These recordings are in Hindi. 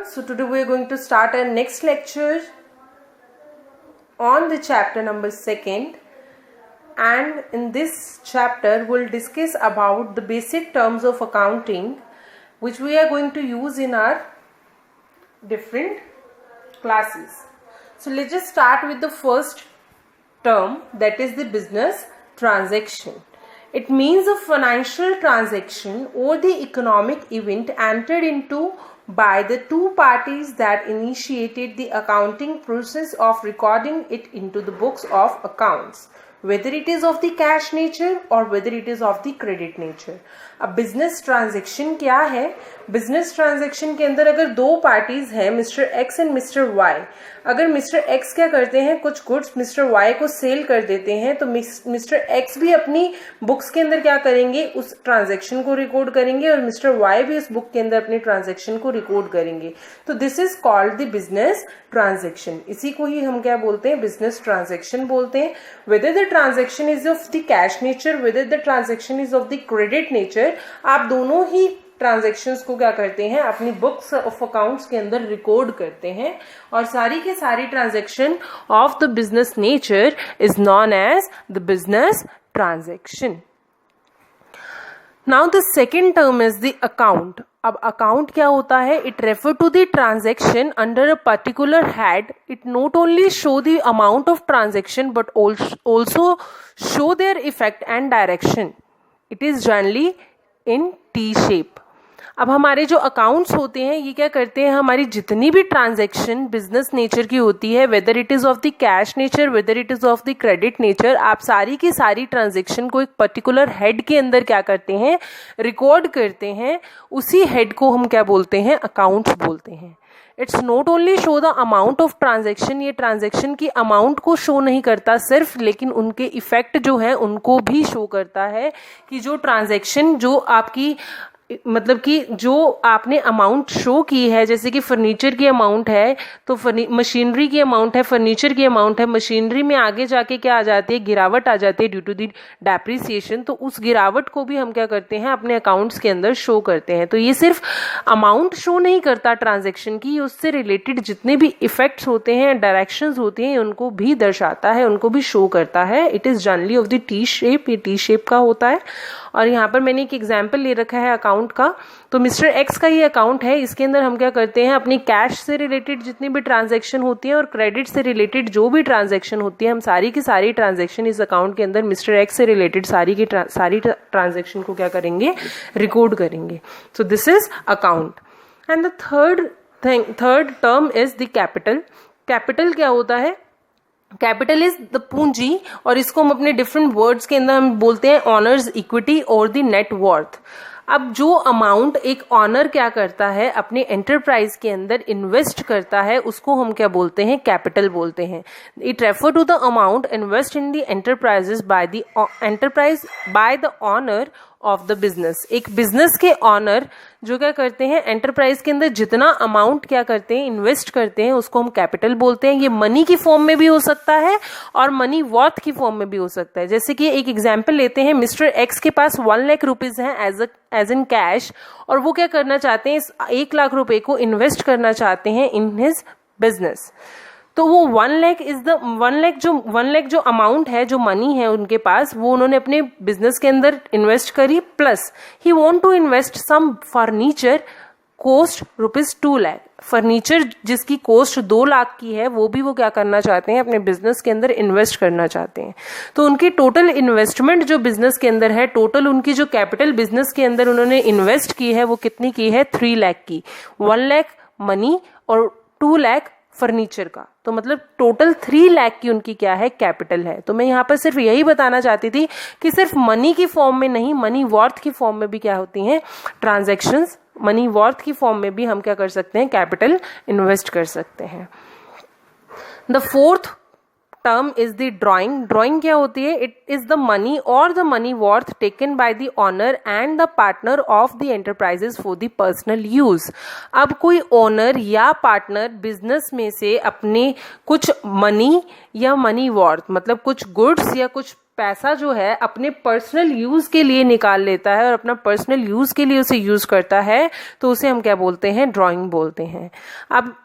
So today we are going to start our next lecture on the chapter number 2, and in this chapter we'll discuss about the basic terms of accounting which we are going to use in our different classes. So let's just start with the first term, that is the business transaction. It means a financial transaction or the economic event entered into by the two parties that initiated the accounting process of recording it into the books of accounts, whether it is of the cash nature or whether it is of the credit nature. अब बिजनेस ट्रांजेक्शन क्या है? बिजनेस ट्रांजेक्शन के अंदर अगर दो पार्टीज हैं, mister X and mister Y, अगर मिस्टर एक्स क्या करते हैं, कुछ गुड्स मिस्टर वाई को सेल कर देते हैं, तो मिस्टर एक्स भी अपनी बुक्स के अंदर क्या करेंगे, उस ट्रांजेक्शन को रिकॉर्ड करेंगे और मिस्टर वाई भी उस बुक के अंदर अपनी ट्रांजेक्शन को रिकॉर्ड करेंगे. तो this is called the business transaction. इसी को ही हम क्या बोलते हैं, बिजनेस ट्रांजेक्शन बोलते हैं. Whether the transaction is of the cash nature, whether the transaction is of the credit nature, आप दोनों ही ट्रांजेक्शन्स को क्या करते हैं, अपनी बुक्स ऑफ अकाउंट्स के अंदर रिकॉर्ड करते हैं. और सारी के सारी transaction of the business nature is known as the business transaction. Now the second term is the account. अब अकाउंट क्या होता है? It refer to the transaction under a particular head. It not only show the amount of transaction but also show their effect and direction. It is generally in T shape. अब हमारे जो अकाउंट्स होते हैं ये क्या करते हैं, हमारी जितनी भी ट्रांजैक्शन बिजनेस नेचर की होती है, whether it is of the cash nature, whether it is of the credit nature, आप सारी की सारी ट्रांजैक्शन को एक पर्टिकुलर हेड के अंदर क्या करते हैं, रिकॉर्ड करते हैं. उसी हेड को हम क्या बोलते हैं, अकाउंट्स बोलते हैं. It's not only show the amount of transaction, ये ट्रांजेक्शन की अमाउंट को शो नहीं करता सिर्फ, लेकिन उनके इफेक्ट जो है उनको भी शो करता है कि जो ट्रांजेक्शन जो आपकी मतलब कि जो आपने अमाउंट शो की है, जैसे कि फर्नीचर की अमाउंट है तो मशीनरी की अमाउंट है, फर्नीचर की अमाउंट है, मशीनरी में आगे जाके क्या आ जाती है, गिरावट आ जाती है ड्यू टू द डेप्रिसिएशन. तो उस गिरावट को भी हम क्या करते हैं, अपने अकाउंट्स के अंदर शो करते हैं. तो ये सिर्फ अमाउंट शो नहीं करता ट्रांजेक्शन की, उससे रिलेटेड जितने भी इफेक्ट्स होते हैं, डायरेक्शंस होती हैं, उनको भी दर्शाता है, उनको भी शो करता है. It is generally of the T shape, ये टी शेप का होता है. और यहाँ पर मैंने एक एग्जाम्पल ले रखा है अकाउंट का. तो मिस्टर एक्स का ये अकाउंट है, इसके अंदर हम क्या करते हैं, अपनी कैश से रिलेटेड जितनी भी ट्रांजैक्शन होती है और क्रेडिट से रिलेटेड जो भी ट्रांजैक्शन होती है, हम सारी की सारी ट्रांजैक्शन इस अकाउंट के अंदर मिस्टर एक्स से रिलेटेड सारी की सारी ट्रांजैक्शन को क्या करेंगे, रिकॉर्ड करेंगे. So this is account. And the third term is the capital. Capital क्या होता है? कैपिटल इज द पूंजी, और इसको हम अपने डिफरेंट वर्ड्स के अंदर हम बोलते हैं ऑनर्स इक्विटी और द नेट वर्थ. अब जो अमाउंट एक ऑनर क्या करता है, अपने एंटरप्राइज के अंदर इन्वेस्ट करता है, उसको हम क्या बोलते हैं, कैपिटल बोलते हैं. It refer to the amount invest in the enterprises by the enterprise by the owner of the business. एक बिजनेस के ऑनर जो क्या करते हैं, एंटरप्राइज के अंदर जितना अमाउंट क्या करते हैं, इन्वेस्ट करते हैं, उसको हम कैपिटल बोलते हैं. ये मनी की फॉर्म में भी हो सकता है और मनी वर्थ की फॉर्म में भी हो सकता है. जैसे कि एक एग्जांपल लेते हैं, मिस्टर एक्स के पास 1 लाख रुपीज है एज इन कैश, और वो क्या करना चाहते हैं, इस 1 लाख रुपए को इन्वेस्ट करना चाहते हैं इन हिज बिजनेस. तो वो 1 लाख जो अमाउंट है, जो मनी है उनके पास, वो उन्होंने अपने बिजनेस के अंदर इन्वेस्ट करी, plus he want to invest some furniture cost ₹2 lakh. Furniture जिसकी कॉस्ट 2 लाख की है, वो भी वो क्या करना चाहते हैं, अपने बिजनेस के अंदर इन्वेस्ट करना चाहते हैं. तो उनकी टोटल इन्वेस्टमेंट जो बिजनेस के अंदर है, टोटल उनकी जो कैपिटल बिजनेस के अंदर उन्होंने इन्वेस्ट की है, वो कितनी की है, 3 लाख की. 1 लाख मनी और 2 लाख फर्नीचर का, तो मतलब टोटल 3 लाख की उनकी क्या है, कैपिटल है. तो मैं यहाँ पर सिर्फ यही बताना चाहती थी कि सिर्फ मनी की फॉर्म में नहीं, मनी वर्थ की फॉर्म में भी क्या होती हैं ट्रांजैक्शंस. मनी वर्थ की फॉर्म में भी हम क्या कर सकते हैं, कैपिटल इन्वेस्ट कर सकते हैं. The fourth term is the drawing. Drawing क्या होती है? इट इज द मनी और the money worth taken by the owner and the partner of the enterprises for the personal use. अब कोई ओनर या पार्टनर बिजनेस में से अपने कुछ मनी या मनी वर्थ, मतलब कुछ गुड्स या कुछ पैसा जो है अपने पर्सनल यूज के लिए निकाल लेता है और अपना पर्सनल यूज के लिए उसे यूज करता है, तो उसे हम क्या बोलते हैं, ड्रॉइंग बोलते हैं। अब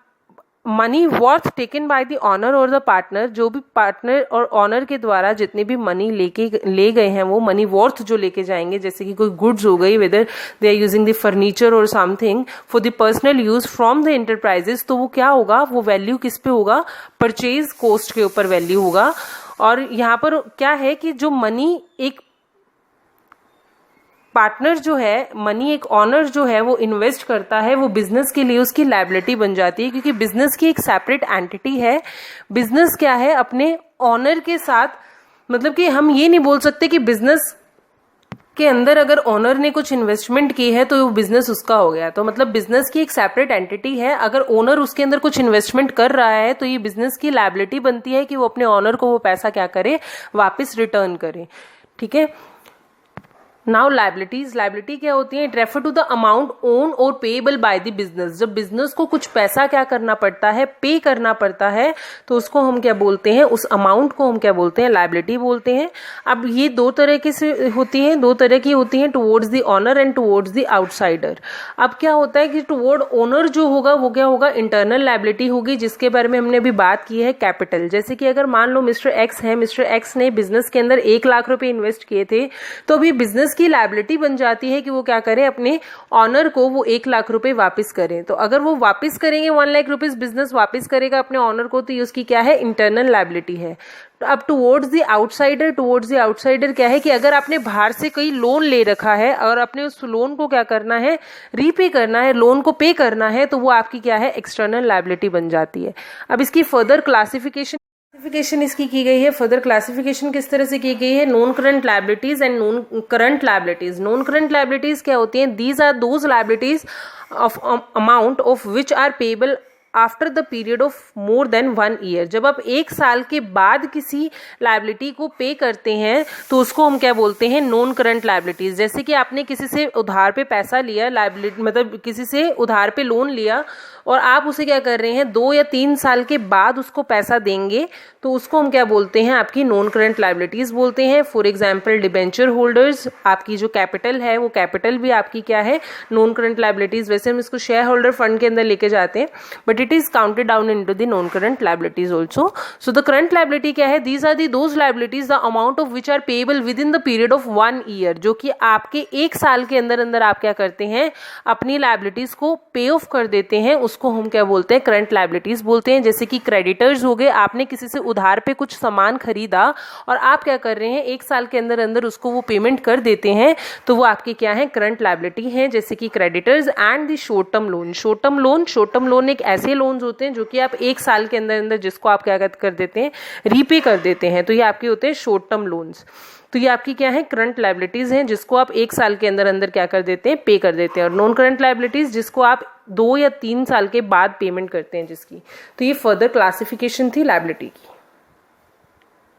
money worth taken by the owner और द पार्टनर, जो भी पार्टनर और ऑनर के द्वारा जितने भी मनी ले गए हैं, वो मनी वर्थ जो लेके जाएंगे, जैसे कि कोई गुड्स हो गई, whether they are using the furniture और something for the personal use from the enterprises, तो वो क्या होगा, वो वैल्यू किस पे होगा, परचेज कॉस्ट के ऊपर वैल्यू होगा। और यहाँ पर क्या है कि जो मनी एक पार्टनर जो है, मनी एक ऑनर जो है वो इन्वेस्ट करता है, वो बिजनेस के लिए उसकी लायबिलिटी बन जाती है, क्योंकि बिजनेस की एक सेपरेट एंटिटी है। बिजनेस क्या है, अपने ऑनर के साथ, मतलब कि हम ये नहीं बोल सकते कि बिजनेस के अंदर अगर ओनर ने कुछ इन्वेस्टमेंट की है तो वो बिजनेस उसका हो गया, तो मतलब बिजनेस की एक सेपरेट एंटिटी है। अगर ओनर उसके अंदर कुछ इन्वेस्टमेंट कर रहा है तो ये बिजनेस की लायबिलिटी बनती है कि वो अपने ओनर को वो पैसा क्या करे, वापस रिटर्न करे। ठीक है। नाउ लायबिलिटी क्या होती है, it refer to the amount own और पेएबल बाय द बिजनेस। जब बिजनेस को कुछ पैसा क्या करना पड़ता है, पे करना पड़ता है, तो उसको हम क्या बोलते हैं, उस अमाउंट को हम क्या बोलते हैं, लायबिलिटी बोलते हैं। अब ये दो तरह की होती हैं, towards the owner and towards the outsider. अब क्या होता है कि टुवर्ड ओनर जो होगा वो क्या होगा, इंटरनल लायबिलिटी होगी, जिसके बारे में हमने अभी बात की है, कैपिटल। जैसे कि अगर मान लो मिस्टर एक्स है, मिस्टर एक्स ने बिजनेस के अंदर 1 लाख रुपए इन्वेस्ट किए थे, तो अभी बिजनेस की लायबिलिटी बन जाती है कि वो क्या करें, अपने ऑनर को वो 1 लाख रुपए वापस करें। तो अगर वो वापस करेंगे 1 लाख रुपीस, बिजनेस वापस करेगा अपने ऑनर को, तो ये उसकी क्या है, इंटरनल लायबिलिटी है। अब टुवर्ड्स द आउटसाइडर क्या है कि अगर आपने बाहर से कोई लोन ले रखा है और अपने उस लोन को क्या करना है, रीपे करना है, लोन को पे करना है, तो वो आपकी क्या है, एक्सटर्नल लायबिलिटी बन जाती है। अब इसकी फर्दर क्लासिफिकेशन इसकी की गई है। फर्दर क्लासिफिकेशन किस तरह से की गई है, non current liabilities and non current liabilities. Non current liabilities क्या होती हैं, these are those liabilities of amount of which are payable after the period of more than 1 year. जब आप 1 साल के बाद किसी लायबिलिटी को पे करते हैं तो उसको हम क्या बोलते हैं, नॉन करंट लायबिलिटीज। जैसे कि आपने किसी से उधार पे पैसा लिया, लायबिलिटी मतलब किसी से उधार पे लोन लिया और आप उसे क्या कर रहे हैं, 2 या 3 साल के बाद उसको पैसा देंगे, तो उसको हम क्या बोलते हैं, आपकी नॉन करंट लायबिलिटीज बोलते हैं। फॉर एग्जाम्पल डिबेंचर होल्डर्स, आपकी जो कैपिटल है वो कैपिटल भी आपकी क्या है, नॉन करंट लायबिलिटीज। वैसे हम इसको शेयर होल्डर फंड के अंदर लेके जाते हैं, but it is counted down into the non-current liabilities also. So the current liability क्या है, these are the those liabilities the amount of which are payable within the period of 1 year, जो कि आपके 1 साल के अंदर अंदर आप क्या करते हैं, अपनी liabilities को पे ऑफ कर देते हैं, उसको हम क्या बोलते हैं, current liabilities बोलते हैं। जैसे कि क्रेडिटर्स हो गए, आपने किसी से उधार पे कुछ सामान खरीदा और आप क्या कर रहे हैं, 1 साल के अंदर अंदर उसको वो पेमेंट कर देते हैं, तो वो आपकी क्या है, करंट लायबिलिटी है। जैसे कि creditors and the short term loan एक ऐसे लोन्स होते हैं जो कि आप 1 साल के अंदर अंदर जिसको आप क्या कर देते हैं, रीपे कर देते हैं, तो ये आपके होते हैं शॉर्ट टर्म लोन्स। तो ये आपकी क्या है, करंट लायबिलिटीज हैं, जिसको आप 1 साल के अंदर अंदर क्या कर देते हैं, पे कर देते हैं। और नॉन करंट लायबिलिटीज जिसको आप 2 या 3 साल के बाद पेमेंट करते हैं जिसकी। तो ये फर्दर क्लासिफिकेशन थी लायबिलिटी की।